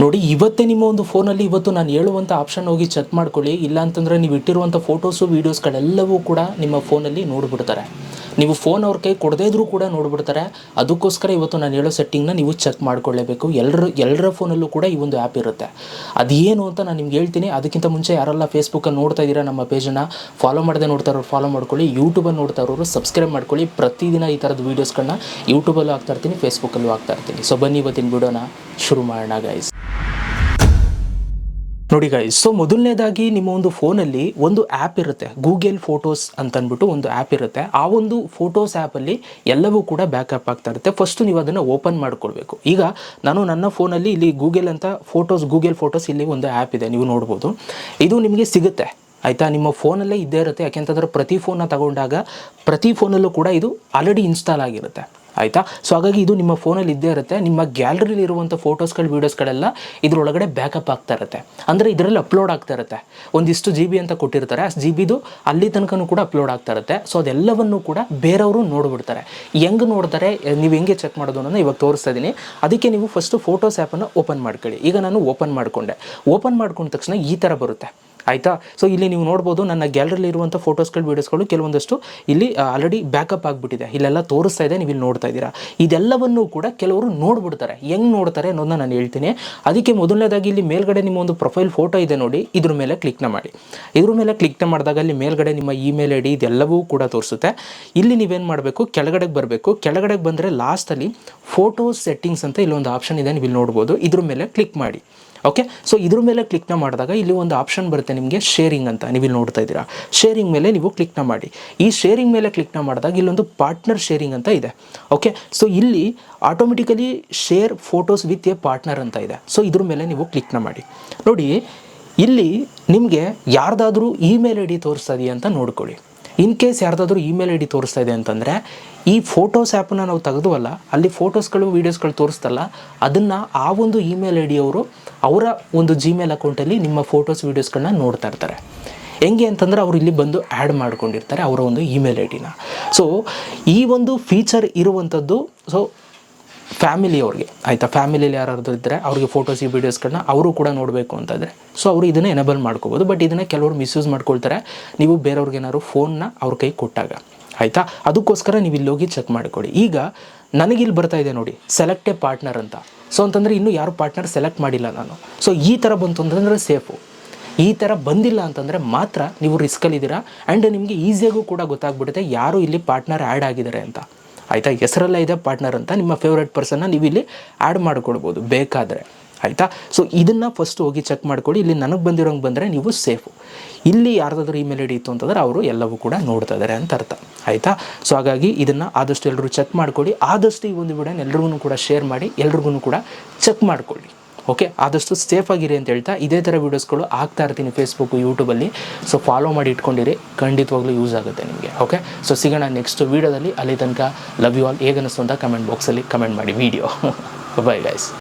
ನೋಡಿ, ಇವತ್ತೇ ನಿಮ್ಮ ಒಂದು ಫೋನಲ್ಲಿ ಇವತ್ತು ನಾನು ಹೇಳುವಂಥ ಆಪ್ಷನ್ ಹೋಗಿ ಚೆಕ್ ಮಾಡ್ಕೊಳ್ಳಿ. ಇಲ್ಲ ಅಂತಂದರೆ ನೀವು ಇಟ್ಟಿರುವಂಥ ಫೋಟೋಸು ವೀಡಿಯೋಸ್ಗಳೆಲ್ಲವೂ ಕೂಡ ನಿಮ್ಮ ಫೋನಲ್ಲಿ ನೋಡಿಬಿಡ್ತಾರೆ. ನೀವು ಫೋನ್ ಅವ್ರ ಕೈ ಕೊಡದೇ ಇದ್ರೂ ಕೂಡ ನೋಡಿಬಿಡ್ತಾರೆ. ಅದಕ್ಕೋಸ್ಕರ ಇವತ್ತು ನಾನು ಹೇಳೋ ಸೆಟ್ಟಿಂಗ್ನ ನೀವು ಚೆಕ್ ಮಾಡ್ಕೊಳ್ಳೇಬೇಕು. ಎಲ್ಲರ ಫೋನಲ್ಲೂ ಕೂಡ ಈ ಒಂದು ಆ್ಯಪ್ ಇರುತ್ತೆ. ಅದೇನು ಅಂತ ನಾನು ನಿಮ್ಗೆ ಹೇಳ್ತೀನಿ. ಅದಕ್ಕಿಂತ ಮುಂಚೆ ಯಾರೆಲ್ಲ ಫೇಸ್ಬುಕ್ಕಲ್ಲಿ ನೋಡ್ತಾ ಇದ್ದೀರಾ, ನಮ್ಮ ಪೇಜನ್ನು ಫಾಲೋ ಮಾಡದೆ ನೋಡ್ತಾ ಇರೋರು ಫಾಲೋ ಮಾಡ್ಕೊಳ್ಳಿ. ಯೂಟ್ಯೂಬಲ್ಲಿ ನೋಡ್ತಾ ಇರೋರು ಸಬ್ಸ್ಕ್ರೈಬ್ ಮಾಡ್ಕೊಳ್ಳಿ. ಪ್ರತಿದಿನ ಈ ಥರದ ವೀಡಿಯೋಸ್ಗಳನ್ನ ಯೂಟ್ಯೂಬಲ್ಲೂ ಹಾಕ್ತಾಯಿರ್ತೀನಿ, ಫೇಸ್ಬುಕ್ಕಲ್ಲೂ ಹಾಕ್ತಾಯಿರ್ತೀನಿ. ಸೊ ಬನ್ನಿ ಇವತ್ತಿನ ವೀಡಿಯೋನ ಶುರು ಮಾಡೋಣ ಗೈಸ್. ನೋಡಿ ಗೈಸ್, ಸೊ ಮೊದಲನೇದಾಗಿ ನಿಮ್ಮ ಒಂದು ಫೋನಲ್ಲಿ ಒಂದು ಆ್ಯಪ್ ಇರುತ್ತೆ, ಗೂಗಲ್ ಫೋಟೋಸ್ ಅಂತಂದ್ಬಿಟ್ಟು ಒಂದು ಆ್ಯಪ್ ಇರುತ್ತೆ. ಆ ಒಂದು ಫೋಟೋಸ್ ಆ್ಯಪಲ್ಲಿ ಎಲ್ಲವೂ ಕೂಡ ಬ್ಯಾಕಪ್ ಆಗ್ತಾ ಇರುತ್ತೆ. ಫಸ್ಟು ನೀವು ಅದನ್ನು ಓಪನ್ ಮಾಡ್ಕೊಳ್ಬೇಕು. ಈಗ ನಾನು ನನ್ನ ಫೋನಲ್ಲಿ ಇಲ್ಲಿ ಗೂಗಲ್ ಫೋಟೋಸ್ ಇಲ್ಲಿ ಒಂದು ಆ್ಯಪ್ ಇದೆ, ನೀವು ನೋಡ್ಬೋದು. ಇದು ನಿಮಗೆ ಸಿಗುತ್ತೆ ಆಯಿತಾ, ನಿಮ್ಮ ಫೋನಲ್ಲೇ ಇದ್ದೇ ಇರುತ್ತೆ. ಯಾಕೆಂತಂದರೆ ಪ್ರತಿ ಫೋನ್ನ ತಗೊಂಡಾಗ ಪ್ರತಿ ಫೋನಲ್ಲೂ ಕೂಡ ಇದು ಆಲ್ರೆಡಿ ಇನ್ಸ್ಟಾಲ್ ಆಗಿರುತ್ತೆ ಆಯಿತಾ. ಸೊ ಹಾಗಾಗಿ ಇದು ನಿಮ್ಮ ಫೋನಲ್ಲಿ ಇದ್ದೇ ಇರುತ್ತೆ. ನಿಮ್ಮ ಗ್ಯಾಲರಿಲಿ ಇರುವಂಥ ಫೋಟೋಸ್ಗಳು ವೀಡಿಯೋಸ್ಗಳೆಲ್ಲ ಇದರೊಳಗಡೆ ಬ್ಯಾಕಪ್ ಆಗ್ತಾ ಇರುತ್ತೆ. ಅಂದರೆ ಇದರಲ್ಲಿ ಅಪ್ಲೋಡ್ ಆಗ್ತಾ ಇರುತ್ತೆ. ಒಂದಿಷ್ಟು GB ಅಂತ ಕೊಟ್ಟಿರ್ತಾರೆ, ಆ GBದು ಅಲ್ಲಿ ತನಕನೂ ಕೂಡ ಅಪ್ಲೋಡ್ ಆಗ್ತಾ ಇರುತ್ತೆ. ಸೊ ಅದೆಲ್ಲವನ್ನು ಕೂಡ ಬೇರೆಯವರು ನೋಡಿಬಿಡ್ತಾರೆ. ಹೆಂಗೆ ನೋಡ್ತಾರೆ, ನೀವು ಹೆಂಗೆ ಚೆಕ್ ಮಾಡೋದು ಅನ್ನೋದನ್ನ ಇವಾಗ ತೋರಿಸ್ತಾ ಇದ್ದೀನಿ. ಅದಕ್ಕೆ ನೀವು ಫಸ್ಟು ಫೋಟೋಸ್ ಆ್ಯಪನ್ನು ಓಪನ್ ಮಾಡ್ಕೊಳ್ಳಿ. ಈಗ ನಾನು ಓಪನ್ ಮಾಡ್ಕೊಂಡ ತಕ್ಷಣ ಈ ಥರ ಬರುತ್ತೆ ಆಯಿತಾ. ಸೊ ಇಲ್ಲಿ ನೀವು ನೋಡ್ಬೋದು, ನನ್ನ ಗ್ಯಾಲರಿಲಿ ಇರುವಂಥ ಫೋಟೋಸ್ಗಳು ವೀಡಿಯೋಸ್ಗಳು ಕೆಲವೊಂದಷ್ಟು ಇಲ್ಲಿ ಆಲ್ರೆಡಿ ಬ್ಯಾಕಪ್ ಆಗಿಬಿಟ್ಟಿದೆ. ಇಲ್ಲೆಲ್ಲ ತೋರಿಸ್ತಾ ಇದೆ, ನೀವು ಇಲ್ಲಿ ನೋಡ್ತಾ ಇದ್ದೀರಾ. ಇದೆಲ್ಲವನ್ನೂ ಕೂಡ ಕೆಲವರು ನೋಡ್ಬಿಡ್ತಾರೆ. ಹೆಂಗೆ ನೋಡ್ತಾರೆ ಅನ್ನೋದನ್ನ ನಾನು ಹೇಳ್ತೀನಿ. ಅದಕ್ಕೆ ಮೊದಲನೇದಾಗಿ ಇಲ್ಲಿ ಮೇಲ್ಗಡೆ ನಿಮ್ಮ ಒಂದು ಪ್ರೊಫೈಲ್ ಫೋಟೋ ಇದೆ ನೋಡಿ, ಇದ್ರ ಮೇಲೆ ಕ್ಲಿಕ್ನ ಮಾಡಿ. ಇದ್ರ ಮೇಲೆ ಕ್ಲಿಕ್ನ ಮಾಡಿದಾಗ ಅಲ್ಲಿ ಮೇಲ್ಗಡೆ ನಿಮ್ಮ ಇಮೇಲ್ ID ಇದೆಲ್ಲವೂ ಕೂಡ ತೋರಿಸುತ್ತೆ. ಇಲ್ಲಿ ನೀವೇನು ಮಾಡಬೇಕು, ಕೆಳಗಡೆಗೆ ಬರಬೇಕು. ಕೆಳಗಡೆಗೆ ಬಂದರೆ ಲಾಸ್ಟಲ್ಲಿ ಫೋಟೋಸ್ ಸೆಟ್ಟಿಂಗ್ಸ್ ಅಂತ ಇಲ್ಲೊಂದು ಆಪ್ಷನ್ ಇದೆ, ನೀವು ಇಲ್ಲಿ ನೋಡ್ಬೋದು. ಇದ್ರ ಮೇಲೆ ಕ್ಲಿಕ್ ಮಾಡಿ. ಓಕೆ, ಸೊ ಇದ್ರ ಮೇಲೆ ಕ್ಲಿಕ್ನ ಮಾಡಿದಾಗ ಇಲ್ಲಿ ಒಂದು ಆಪ್ಷನ್ ಬರುತ್ತೆ ನಿಮಗೆ, ಶೇರಿಂಗ್ ಅಂತ, ನೀವು ಇಲ್ಲಿ ನೋಡ್ತಾ ಇದ್ದೀರಾ. ಶೇರಿಂಗ್ ಮೇಲೆ ನೀವು ಕ್ಲಿಕ್ನ ಮಾಡಿ. ಈ ಶೇರಿಂಗ್ ಮೇಲೆ ಕ್ಲಿಕ್ನ ಮಾಡಿದಾಗ ಇಲ್ಲೊಂದು ಪಾರ್ಟ್ನರ್ ಶೇರಿಂಗ್ ಅಂತ ಇದೆ. ಓಕೆ, ಸೊ ಇಲ್ಲಿ automatically share photos with A partner ಅಂತ ಇದೆ. ಸೊ ಇದ್ರ ಮೇಲೆ ನೀವು ಕ್ಲಿಕ್ನ ಮಾಡಿ. ನೋಡಿ, ಇಲ್ಲಿ ನಿಮಗೆ ಯಾರ್ದಾದ್ರೂ ಇಮೇಲ್ ID ತೋರಿಸ್ತಾ ಇದೆಯಾ ಅಂತ ನೋಡ್ಕೊಳ್ಳಿ. ಇನ್ ಕೇಸ್ ಯಾರ್ದಾದ್ರೂ ಇಮೇಲ್ ID ತೋರಿಸ್ತಾ ಇದೆ ಅಂತಂದರೆ ಈ ಫೋಟೋಸ್ ಆ್ಯಪನ್ನ ನಾವು ತೆಗೆದುವಲ್ಲ, ಅಲ್ಲಿ ಫೋಟೋಸ್ಗಳು ವೀಡಿಯೋಸ್ಗಳು ತೋರಿಸ್ತಲ್ಲ, ಅದನ್ನು ಆ ಒಂದು ಇಮೇಲ್ ID ಅವರು ಅವರ ಒಂದು Gmail ಅಕೌಂಟಲ್ಲಿ ನಿಮ್ಮ ಫೋಟೋಸ್ ವೀಡಿಯೋಸ್ಗಳನ್ನ ನೋಡ್ತಾ ಇರ್ತಾರೆ. ಹೆಂಗೆ ಅಂತಂದರೆ ಅವರು ಇಲ್ಲಿ ಬಂದು ಆ್ಯಡ್ ಮಾಡ್ಕೊಂಡಿರ್ತಾರೆ ಅವರ ಒಂದು ಇಮೇಲ್ ID-ನ. ಸೊ ಈ ಒಂದು ಫೀಚರ್ ಇರುವಂಥದ್ದು ಸೊ ಫ್ಯಾಮಿಲಿಯವ್ರಿಗೆ ಆಯಿತಾ, ಫ್ಯಾಮಿಲಿಯಲ್ಲಿ ಯಾರಾದರೂ ಇದ್ದರೆ ಅವ್ರಿಗೆ ಫೋಟೋಸ್ ವೀಡಿಯೋಸ್ಗಳನ್ನ ಅವರು ಕೂಡ ನೋಡಬೇಕು ಅಂತಂದರೆ ಸೊ ಅವರು ಇದನ್ನು ಎನೇಬಲ್ ಮಾಡ್ಕೋಬೋದು. ಬಟ್ ಇದನ್ನು ಕೆಲವರು ಮಿಸ್ಯೂಸ್ ಮಾಡ್ಕೊಳ್ತಾರೆ, ನೀವು ಬೇರೆಯವ್ರಿಗೆ ಏನಾದ್ರು ಫೋನ್ನ ಅವ್ರ ಕೈ ಕೊಟ್ಟಾಗ ಆಯಿತಾ. ಅದಕ್ಕೋಸ್ಕರ ನೀವು ಇಲ್ಲಿ ಹೋಗಿ ಚೆಕ್ ಮಾಡಿಕೊಡಿ. ಈಗ ನನಗಿಲ್ಲಿ ಬರ್ತಾ ಇದೆ ನೋಡಿ, ಸೆಲೆಕ್ಟ್ ಎ ಪಾರ್ಟ್ನರ್ ಅಂತ. ಸೊ ಅಂತಂದರೆ ಇನ್ನೂ ಯಾರು ಪಾರ್ಟ್ನರ್ ಸೆಲೆಕ್ಟ್ ಮಾಡಿಲ್ಲ ನಾನು. ಸೊ ಈ ಥರ ಬಂತು ಅಂತಂದರೆ ಸೇಫು. ಈ ಥರ ಬಂದಿಲ್ಲ ಅಂತಂದರೆ ಮಾತ್ರ ನೀವು ರಿಸ್ಕಲ್ಲಿದ್ದೀರಾ. ಆ್ಯಂಡ್ ನಿಮಗೆ ಈಸಿಯಾಗೂ ಕೂಡ ಗೊತ್ತಾಗ್ಬಿಡುತ್ತೆ ಯಾರು ಇಲ್ಲಿ ಪಾರ್ಟ್ನರ್ ಆ್ಯಡ್ ಆಗಿದ್ದಾರೆ ಅಂತ ಆಯಿತಾ. ಹೆಸರಲ್ಲೇ ಇದೆ ಪಾರ್ಟ್ನರ್ ಅಂತ, ನಿಮ್ಮ ಫೇವ್ರೇಟ್ ಪರ್ಸನ್ನ ನೀವು ಇಲ್ಲಿ ಆ್ಯಡ್ ಮಾಡಿಕೊಡ್ಬೋದು ಬೇಕಾದರೆ ಆಯಿತಾ. ಸೊ ಇದನ್ನು ಫಸ್ಟ್ ಹೋಗಿ ಚೆಕ್ ಮಾಡ್ಕೊಳ್ಳಿ. ಇಲ್ಲಿ ನನಗೆ ಬಂದಿರೋಂಗೆ ಬಂದರೆ ನೀವು ಸೇಫು. ಇಲ್ಲಿ ಯಾರ್ದಾದ್ರೂ ಇಮೇಲ್ ID ಇತ್ತು ಅಂತಂದರೆ ಅವರು ಎಲ್ಲವೂ ಕೂಡ ನೋಡ್ತಾ ಇದ್ದಾರೆ ಅಂತ ಅರ್ಥ ಆಯಿತಾ. ಸೊ ಹಾಗಾಗಿ ಇದನ್ನು ಆದಷ್ಟು ಎಲ್ಲರೂ ಚೆಕ್ ಮಾಡ್ಕೊಳ್ಳಿ. ಆದಷ್ಟು ಈ ಒಂದು ವಿಡಿಯೋನ ಎಲ್ರಿಗೂ ಕೂಡ ಶೇರ್ ಮಾಡಿ, ಎಲ್ರಿಗೂ ಕೂಡ ಚೆಕ್ ಮಾಡ್ಕೊಳ್ಳಿ. ಓಕೆ, ಆದಷ್ಟು ಸೇಫಾಗಿರಿ ಅಂತ ಹೇಳ್ತಾ ಇದೇ ಥರ ವೀಡಿಯೋಸ್ಗಳು ಆಗ್ತಾ ಇರ್ತೀನಿ ಫೇಸ್ಬುಕ್ಕು ಯೂಟ್ಯೂಬಲ್ಲಿ. ಸೊ ಫಾಲೋ ಮಾಡಿ ಇಟ್ಕೊಂಡಿರಿ, ಖಂಡಿತವಾಗ್ಲೂ ಯೂಸ್ ಆಗುತ್ತೆ ನಿಮಗೆ. ಓಕೆ, ಸೊ ಸಿಗೋಣ ನೆಕ್ಸ್ಟ್ ವೀಡಿಯೋದಲ್ಲಿ. ಅಲ್ಲಿ ತನಕ ಲವ್ ಯು ಆಲ್. ಹೇಗನ್ನಿಸ್ತು ಅಂತ ಕಮೆಂಟ್ ಬಾಕ್ಸಲ್ಲಿ ಕಮೆಂಟ್ ಮಾಡಿ ವಿಡಿಯೋ. Bye guys.